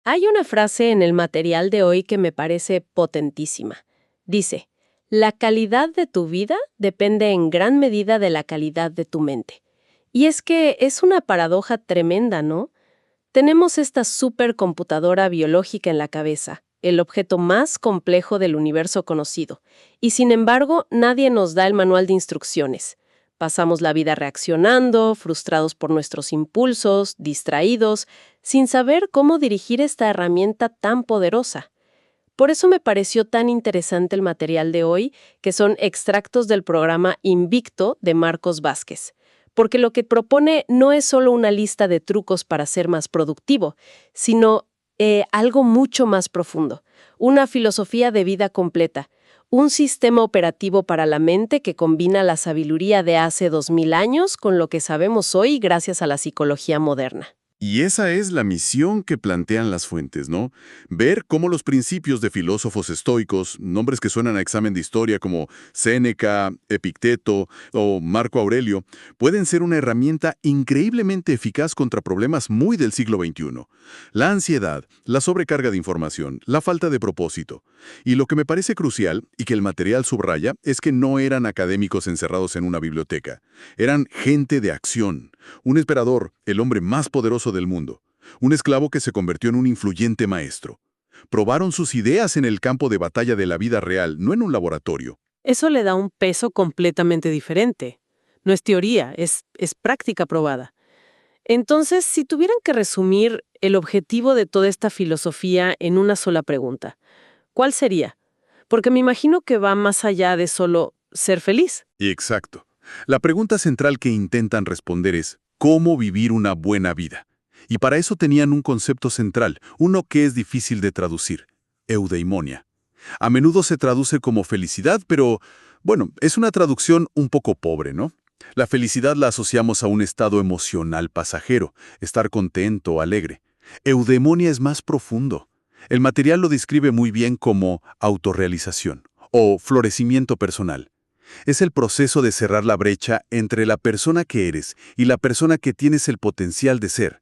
Hay una frase en el material de hoy que me parece potentísima. Dice, la calidad de tu vida depende en gran medida de la calidad de tu mente. Y es que es una paradoja tremenda, ¿no? Tenemos esta supercomputadora biológica en la cabeza, el objeto más complejo del universo conocido, y sin embargo nadie nos da el manual de instrucciones. Pasamos la vida reaccionando, frustrados por nuestros impulsos, distraídos, sin saber cómo dirigir esta herramienta tan poderosa. Por eso me pareció tan interesante el material de hoy, que son extractos del programa Invicto de Marcos Vázquez. Porque lo que propone no es solo una lista de trucos para ser más productivo, sino algo mucho más profundo, una filosofía de vida completa, un sistema operativo para la mente que combina la sabiduría de hace 2000 años con lo que sabemos hoy gracias a la psicología moderna. Y esa es la misión que plantean las fuentes, ¿no? Ver cómo los principios de filósofos estoicos, nombres que suenan a examen de historia como Séneca, Epicteto o Marco Aurelio, pueden ser una herramienta increíblemente eficaz contra problemas muy del siglo XXI. La ansiedad, la sobrecarga de información, la falta de propósito. Y lo que me parece crucial, y que el material subraya, es que no eran académicos encerrados en una biblioteca. Eran gente de acción. Un emperador, el hombre más poderoso del mundo. Un esclavo que se convirtió en un influyente maestro. Probaron sus ideas en el campo de batalla de la vida real, no en un laboratorio. Eso le da un peso completamente diferente. No es teoría, es práctica probada. Entonces, si tuvieran que resumir el objetivo de toda esta filosofía en una sola pregunta, ¿cuál sería? Porque me imagino que va más allá de solo ser feliz. Exacto. La pregunta central que intentan responder es ¿cómo vivir una buena vida? Y para eso tenían un concepto central, uno que es difícil de traducir: eudeimonia. A menudo se traduce como felicidad, pero, bueno, es una traducción un poco pobre, ¿no? La felicidad la asociamos a un estado emocional pasajero, estar contento, alegre. Eudeimonia es más profundo. El material lo describe muy bien como autorrealización o florecimiento personal. Es el proceso de cerrar la brecha entre la persona que eres y la persona que tienes el potencial de ser.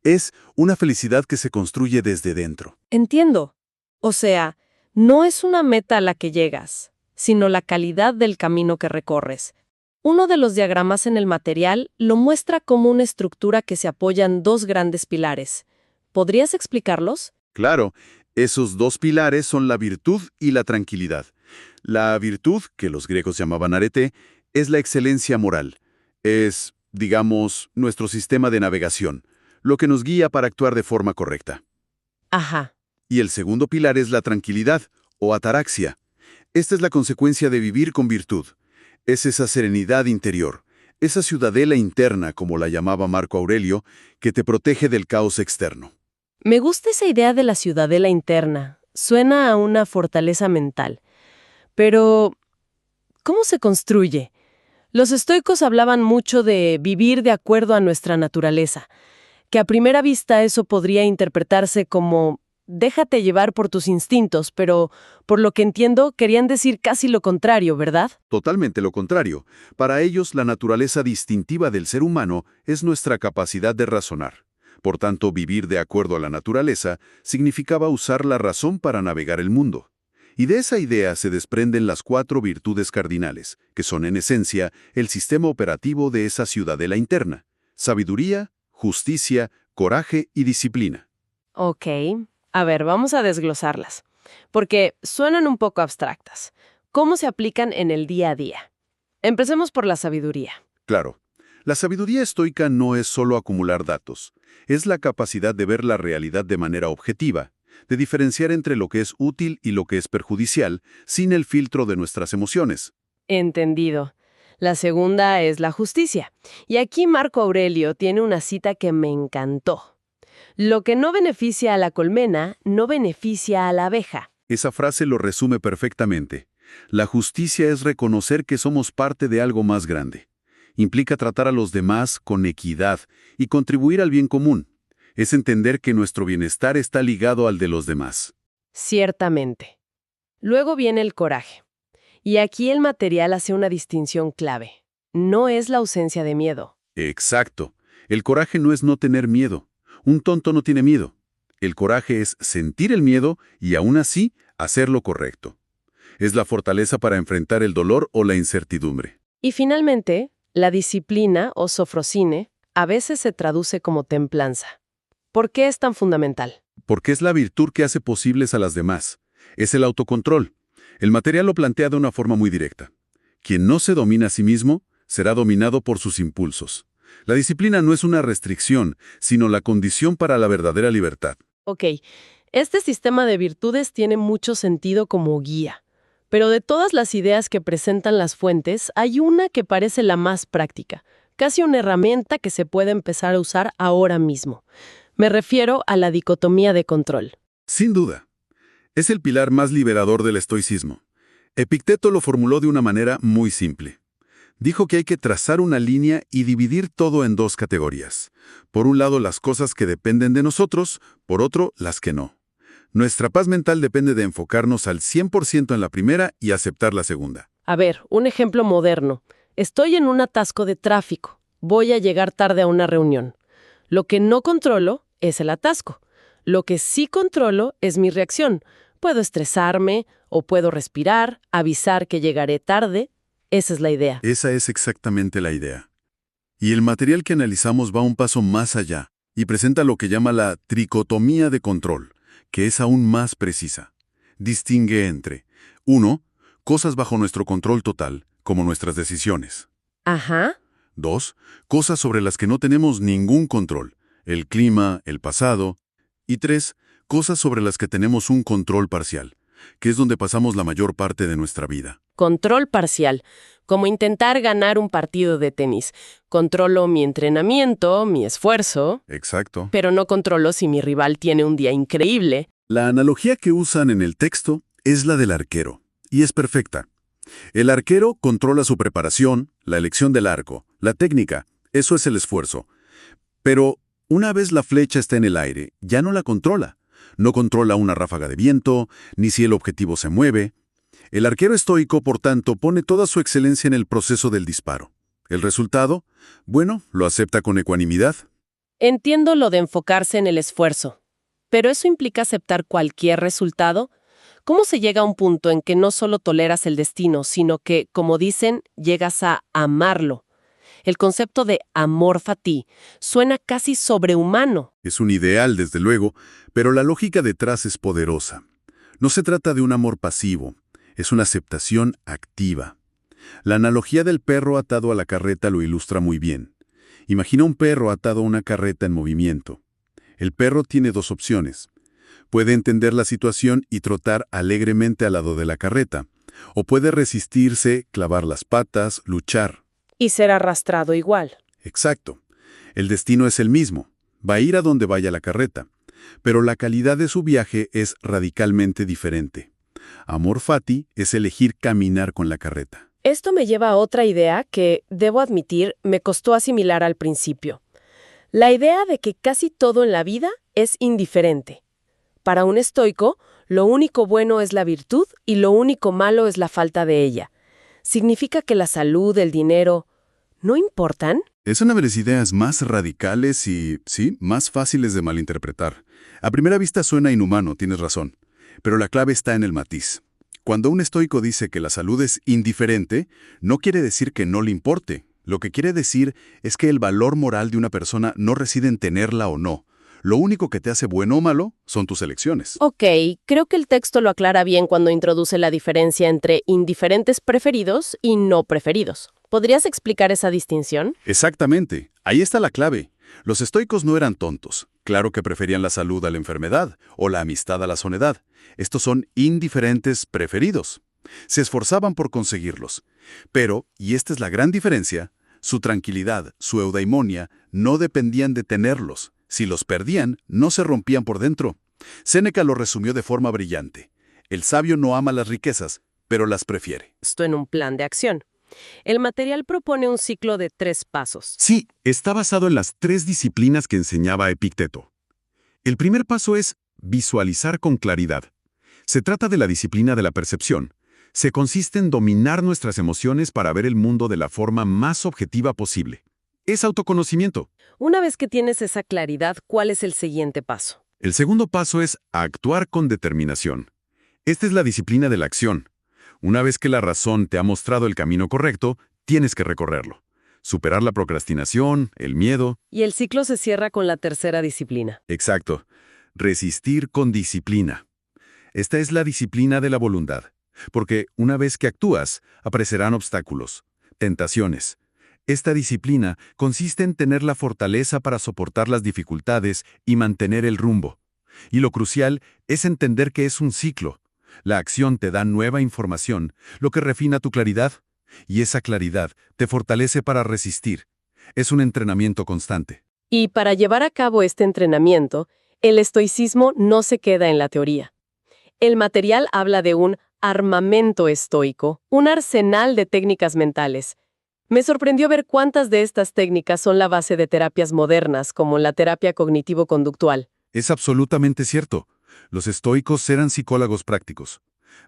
Es una felicidad que se construye desde dentro. Entiendo. O sea, no es una meta a la que llegas, sino la calidad del camino que recorres. Uno de los diagramas en el material lo muestra como una estructura que se apoya en dos grandes pilares. ¿Podrías explicarlos? Claro, esos dos pilares son la virtud y la tranquilidad. La virtud, que los griegos llamaban arete, es la excelencia moral. Es, digamos, nuestro sistema de navegación, lo que nos guía para actuar de forma correcta. Ajá. Y el segundo pilar es la tranquilidad, o ataraxia. Esta es la consecuencia de vivir con virtud. Es esa serenidad interior, esa ciudadela interna, como la llamaba Marco Aurelio, que te protege del caos externo. Me gusta esa idea de la ciudadela interna. Suena a una fortaleza mental. Pero, ¿cómo se construye? Los estoicos hablaban mucho de vivir de acuerdo a nuestra naturaleza, que a primera vista eso podría interpretarse como déjate llevar por tus instintos, pero por lo que entiendo querían decir casi lo contrario, ¿verdad? Totalmente lo contrario. Para ellos, la naturaleza distintiva del ser humano es nuestra capacidad de razonar. Por tanto, vivir de acuerdo a la naturaleza significaba usar la razón para navegar el mundo. Y de esa idea se desprenden las 4 virtudes cardinales, que son en esencia el sistema operativo de esa ciudadela interna: sabiduría, justicia, coraje y disciplina. Ok. A ver, vamos a desglosarlas, porque suenan un poco abstractas. ¿Cómo se aplican en el día a día? Empecemos por la sabiduría. Claro, la sabiduría estoica no es solo acumular datos, es la capacidad de ver la realidad de manera objetiva, de diferenciar entre lo que es útil y lo que es perjudicial, sin el filtro de nuestras emociones. Entendido. La segunda es la justicia. Y aquí Marco Aurelio tiene una cita que me encantó. Lo que no beneficia a la colmena, no beneficia a la abeja. Esa frase lo resume perfectamente. La justicia es reconocer que somos parte de algo más grande. Implica tratar a los demás con equidad y contribuir al bien común. Es entender que nuestro bienestar está ligado al de los demás. Ciertamente. Luego viene el coraje. Y aquí el material hace una distinción clave. No es la ausencia de miedo. Exacto. El coraje no es no tener miedo. Un tonto no tiene miedo. El coraje es sentir el miedo y aún así hacer lo correcto. Es la fortaleza para enfrentar el dolor o la incertidumbre. Y finalmente, la disciplina o sofrosine a veces se traduce como templanza. ¿Por qué es tan fundamental? Porque es la virtud que hace posibles a las demás. Es el autocontrol. El material lo plantea de una forma muy directa. Quien no se domina a sí mismo será dominado por sus impulsos. La disciplina no es una restricción, sino la condición para la verdadera libertad. Ok, este sistema de virtudes tiene mucho sentido como guía. Pero de todas las ideas que presentan las fuentes, hay una que parece la más práctica, casi una herramienta que se puede empezar a usar ahora mismo. Me refiero a la dicotomía de control. Sin duda. Es el pilar más liberador del estoicismo. Epicteto lo formuló de una manera muy simple. Dijo que hay que trazar una línea y dividir todo en dos categorías. Por un lado, las cosas que dependen de nosotros, por otro, las que no. Nuestra paz mental depende de enfocarnos al 100% en la primera y aceptar la segunda. A ver, un ejemplo moderno. Estoy en un atasco de tráfico. Voy a llegar tarde a una reunión. Lo que no controlo es el atasco. Lo que sí controlo es mi reacción. Puedo estresarme o puedo respirar, avisar que llegaré tarde. Esa es la idea. Esa es exactamente la idea. Y el material que analizamos va un paso más allá y presenta lo que llama la tricotomía de control, que es aún más precisa. Distingue entre 1. Cosas bajo nuestro control total, como nuestras decisiones. Ajá. 2. Cosas sobre las que no tenemos ningún control, el clima, el pasado. Y 3. Cosas sobre las que tenemos un control parcial, que es donde pasamos la mayor parte de nuestra vida. Control parcial, como intentar ganar un partido de tenis. Controlo mi entrenamiento, mi esfuerzo, Exacto. pero no controlo si mi rival tiene un día increíble. La analogía que usan en el texto es la del arquero, y es perfecta. El arquero controla su preparación, la elección del arco, la técnica, eso es el esfuerzo. Pero una vez la flecha está en el aire, ya no la controla. No controla una ráfaga de viento, ni si el objetivo se mueve. El arquero estoico, por tanto, pone toda su excelencia en el proceso del disparo. ¿El resultado? Bueno, lo acepta con ecuanimidad. Entiendo lo de enfocarse en el esfuerzo, pero ¿eso implica aceptar cualquier resultado? ¿Cómo se llega a un punto en que no solo toleras el destino, sino que, como dicen, llegas a amarlo? El concepto de amor fati suena casi sobrehumano. Es un ideal, desde luego, pero la lógica detrás es poderosa. No se trata de un amor pasivo, es una aceptación activa. La analogía del perro atado a la carreta lo ilustra muy bien. Imagina un perro atado a una carreta en movimiento. El perro tiene dos opciones. Puede entender la situación y trotar alegremente al lado de la carreta, o puede resistirse, clavar las patas, luchar. Y ser arrastrado igual. Exacto. El destino es el mismo. Va a ir a donde vaya la carreta. Pero la calidad de su viaje es radicalmente diferente. Amor fati es elegir caminar con la carreta. Esto me lleva a otra idea que, debo admitir, me costó asimilar al principio. La idea de que casi todo en la vida es indiferente. Para un estoico, lo único bueno es la virtud y lo único malo es la falta de ella. ¿Significa que la salud, el dinero, no importan? Es una de las ideas más radicales y, sí, más fáciles de malinterpretar. A primera vista suena inhumano, tienes razón. Pero la clave está en el matiz. Cuando un estoico dice que la salud es indiferente, no quiere decir que no le importe. Lo que quiere decir es que el valor moral de una persona no reside en tenerla o no. Lo único que te hace bueno o malo son tus elecciones. Ok, creo que el texto lo aclara bien cuando introduce la diferencia entre indiferentes preferidos y no preferidos. ¿Podrías explicar esa distinción? Exactamente. Ahí está la clave. Los estoicos no eran tontos. Claro que preferían la salud a la enfermedad o la amistad a la soledad. Estos son indiferentes preferidos. Se esforzaban por conseguirlos. Pero, y esta es la gran diferencia, su tranquilidad, su eudaimonia, no dependían de tenerlos. Si los perdían, no se rompían por dentro. Séneca lo resumió de forma brillante. El sabio no ama las riquezas, pero las prefiere. Esto en un plan de acción. El material propone un ciclo de 3 pasos. Sí, está basado en las 3 disciplinas que enseñaba Epicteto. El primer paso es visualizar con claridad. Se trata de la disciplina de la percepción. Se consiste en dominar nuestras emociones para ver el mundo de la forma más objetiva posible. Es autoconocimiento. Una vez que tienes esa claridad, ¿cuál es el siguiente paso? El segundo paso es actuar con determinación. Esta es la disciplina de la acción. Una vez que la razón te ha mostrado el camino correcto, tienes que recorrerlo. Superar la procrastinación, el miedo. Y el ciclo se cierra con la tercera disciplina. Exacto. Resistir con disciplina. Esta es la disciplina de la voluntad. Porque una vez que actúas, aparecerán obstáculos, tentaciones. Esta disciplina consiste en tener la fortaleza para soportar las dificultades y mantener el rumbo. Y lo crucial es entender que es un ciclo. La acción te da nueva información, lo que refina tu claridad. Y esa claridad te fortalece para resistir. Es un entrenamiento constante. Y para llevar a cabo este entrenamiento, el estoicismo no se queda en la teoría. El material habla de un armamento estoico, un arsenal de técnicas mentales. Me sorprendió ver cuántas de estas técnicas son la base de terapias modernas, como la terapia cognitivo-conductual. Es absolutamente cierto. Los estoicos eran psicólogos prácticos.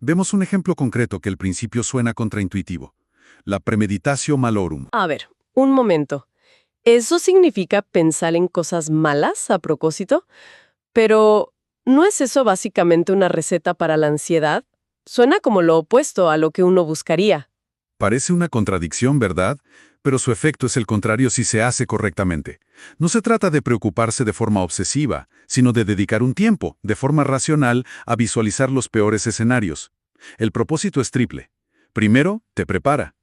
Vemos un ejemplo concreto que al principio suena contraintuitivo. La premeditatio malorum. A ver, un momento. ¿Eso significa pensar en cosas malas a propósito? Pero, ¿no es eso básicamente una receta para la ansiedad? Suena como lo opuesto a lo que uno buscaría. Parece una contradicción, ¿verdad? Pero su efecto es el contrario si se hace correctamente. No se trata de preocuparse de forma obsesiva, sino de dedicar un tiempo, de forma racional, a visualizar los peores escenarios. El propósito es triple. Primero, te prepara.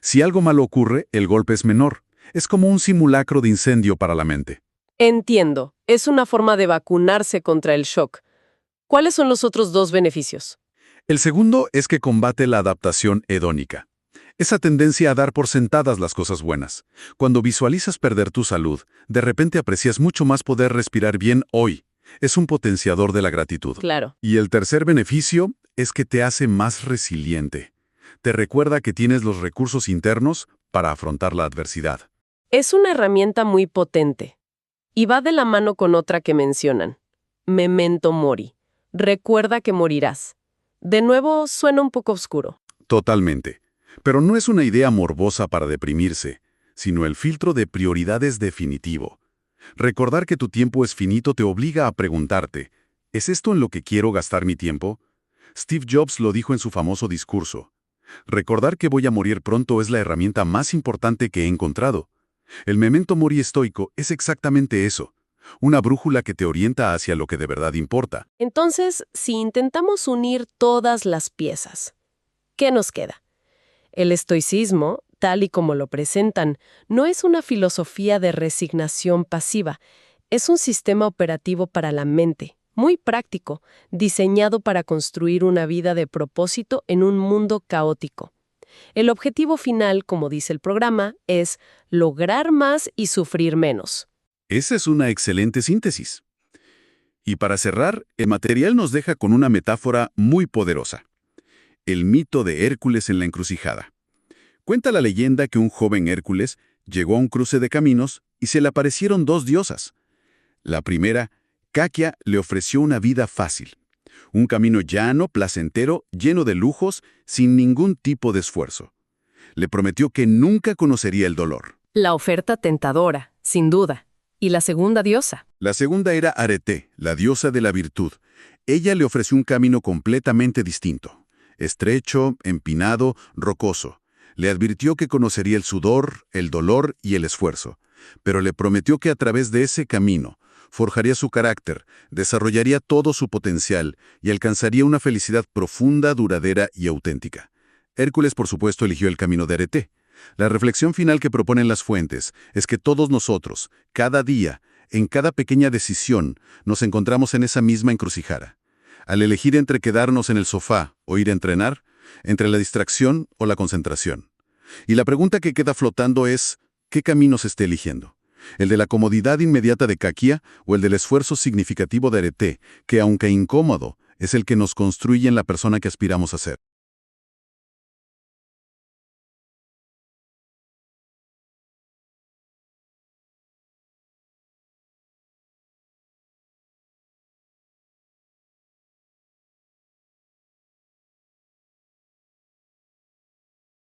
Si algo malo ocurre, el golpe es menor. Es como un simulacro de incendio para la mente. Entiendo. Es una forma de vacunarse contra el shock. ¿Cuáles son los otros dos beneficios? El segundo es que combate la adaptación hedónica. Esa tendencia a dar por sentadas las cosas buenas. Cuando visualizas perder tu salud, de repente aprecias mucho más poder respirar bien hoy. Es un potenciador de la gratitud. Claro. Y el tercer beneficio es que te hace más resiliente. Te recuerda que tienes los recursos internos para afrontar la adversidad. Es una herramienta muy potente. Y va de la mano con otra que mencionan. Memento mori. Recuerda que morirás. De nuevo, suena un poco oscuro. Totalmente. Pero no es una idea morbosa para deprimirse, sino el filtro de prioridades definitivo. Recordar que tu tiempo es finito te obliga a preguntarte, ¿es esto en lo que quiero gastar mi tiempo? Steve Jobs lo dijo en su famoso discurso. Recordar que voy a morir pronto es la herramienta más importante que he encontrado. El memento mori estoico es exactamente eso, una brújula que te orienta hacia lo que de verdad importa. Entonces, si intentamos unir todas las piezas, ¿qué nos queda? El estoicismo, tal y como lo presentan, no es una filosofía de resignación pasiva, es un sistema operativo para la mente, muy práctico, diseñado para construir una vida de propósito en un mundo caótico. El objetivo final, como dice el programa, es lograr más y sufrir menos. Esa es una excelente síntesis. Y para cerrar, el material nos deja con una metáfora muy poderosa. El mito de Hércules en la encrucijada. Cuenta la leyenda que un joven Hércules llegó a un cruce de caminos y se le aparecieron dos diosas. La primera, Caquia, le ofreció una vida fácil. Un camino llano, placentero, lleno de lujos, sin ningún tipo de esfuerzo. Le prometió que nunca conocería el dolor. La oferta tentadora, sin duda. ¿Y la segunda diosa? La segunda era Arete, la diosa de la virtud. Ella le ofreció un camino completamente distinto. Estrecho, empinado, rocoso. Le advirtió que conocería el sudor, el dolor y el esfuerzo. Pero le prometió que a través de ese camino forjaría su carácter, desarrollaría todo su potencial y alcanzaría una felicidad profunda, duradera y auténtica. Hércules, por supuesto, eligió el camino de Arete. La reflexión final que proponen las fuentes es que todos nosotros, cada día, en cada pequeña decisión, nos encontramos en esa misma encrucijada. Al elegir entre quedarnos en el sofá o ir a entrenar, entre la distracción o la concentración. Y la pregunta que queda flotando es, ¿qué camino se está eligiendo? ¿El de la comodidad inmediata de Caquia o el del esfuerzo significativo de Arete, que aunque incómodo, es el que nos construye en la persona que aspiramos a ser?